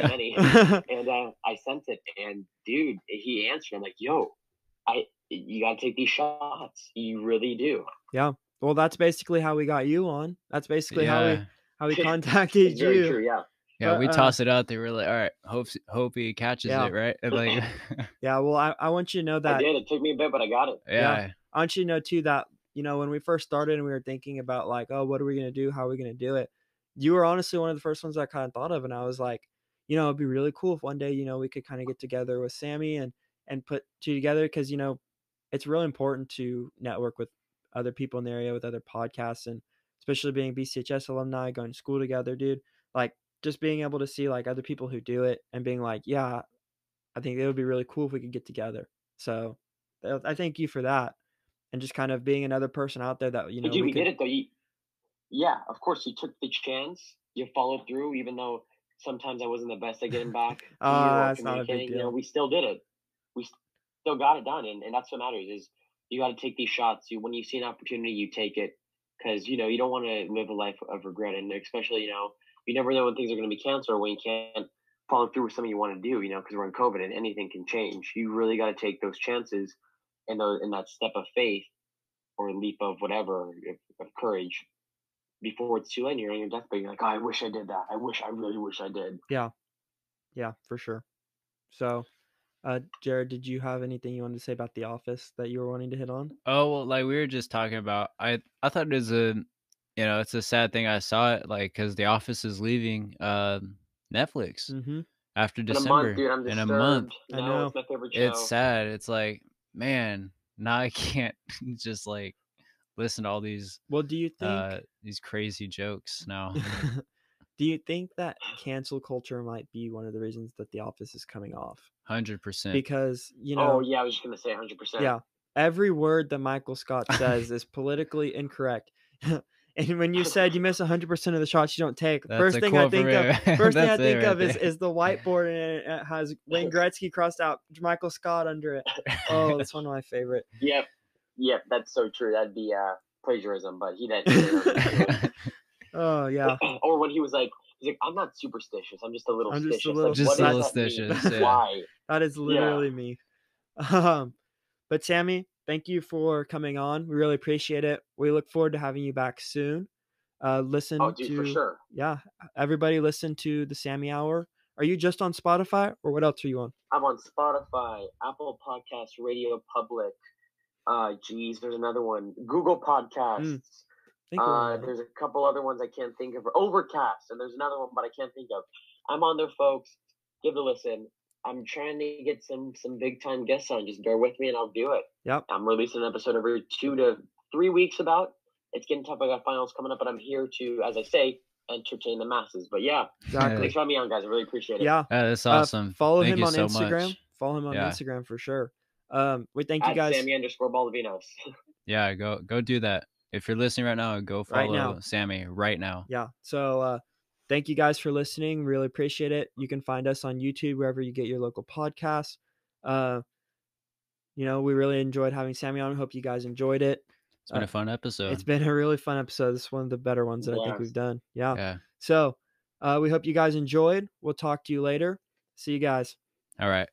Many. And I sent it, and dude, he answered. I'm like, yo, you gotta take these shots. You really do. Yeah. Well, that's basically how we got you on. That's basically how Yeah. we It's contacted very you. true. Yeah. Yeah. But We toss it out there. We're like, all right, hope he catches yeah. it, right? And like, Yeah, well, I want you to know I that. did. It took me a bit, but I got it. yeah. I want you to know too that, when we first started and we were thinking about, like, oh, what are we gonna do? How are we gonna do it? You were honestly one of the first ones I kind of thought of, and I was like, it'd be really cool if one day, we could kind of get together with Sammy and put two together, because it's really important to network with other people in the area, with other podcasts, and especially being BCHS alumni, going to school together, dude. Like, just being able to see, like, other people who do it and being like, yeah, I think it would be really cool if we could get together. So I thank you for that, and just kind of being another person out there that But dude, we we did could. it though. yeah, of course, you took the chance. You followed through, even though sometimes I wasn't the best at getting back to you or That's not a big communicating. deal. We still did it. We still got it done, and that's what matters. Is you got to take these shots. When you see an opportunity, you take it because you don't want to live a life of regret, and especially you never know when things are going to be canceled or when you can't follow through with something you want to do. Because we're in COVID and anything can change. You really got to take those chances and that step of faith or leap of whatever of courage before it's too late and you're on your deathbed. You're like, oh, I wish I did that. I really wish I did. Yeah. Yeah, for sure. So, Jared, did you have anything you wanted to say about The Office that you were wanting to hit on? Oh, well, like we were just talking about, I thought it was it's a sad thing. I saw it like because The Office is leaving Netflix Mm-hmm. after In a month, December. dude, I'm In a month, disturbed. I No, know. it's my favorite it's show. sad. It's like, man, now I can't just like listen to all Well, do you think these crazy jokes now. do you think that cancel culture might be one of the reasons that The Office is coming off? 100%. Because, Oh yeah, I was just gonna say 100%. yeah, every word that Michael Scott says is politically incorrect. And when you said you miss 100% of the shots you don't take, That's first a thing I quote from think of it. first thing I That's it think right of there. is the whiteboard, and it has Wayne Gretzky crossed out, Michael Scott under it. Oh, that's one of my favorite. Yep, that's so true. That'd be plagiarism, but he didn't say it. Oh yeah, Or when he's like, I'm not superstitious. I'm just a little I'm just a stitious. little Like, Just what a does little that mean? stitches, yeah. Why? that is Yeah. literally me. But Sammy, thank you for coming on. We really appreciate it. We look forward to having you back soon. Oh, Listen dude, for to sure. Yeah, everybody listen to the Sammy Hour. Are you just on Spotify or what else are you on? I'm on Spotify, Apple Podcasts, Radio Public. Geez, there's another one. Google Podcasts. I think we're on that. There's a couple other ones I can't think of. Overcast, and there's another one, but I can't think of. I'm on there, folks. Give it a listen. I'm trying to get some big time guests on. Just bear with me, and I'll do it. Yep. I'm releasing an episode every 2 to 3 weeks. About it's getting tough. I got finals coming up, but I'm here to, as I say, entertain the masses. But yeah, Exactly. thanks for having me on, guys. I really appreciate it. Yeah. That's awesome. Follow Thank him you on so Instagram. much. Follow him on Yeah. Instagram for sure. We thank you At guys. Sammy_Baldovinos. Yeah, go do that. If you're listening right now, go Right now. follow Sammy right now. Yeah. So thank you guys for listening. Really appreciate it. You can find us on YouTube wherever you get your local podcasts. We really enjoyed having Sammy on. Hope you guys enjoyed it. It's been a fun episode. It's been a really fun episode. This is one of the better ones that I think we've done. Yeah. Yeah. So we hope you guys enjoyed. We'll talk to you later. See you guys. All right.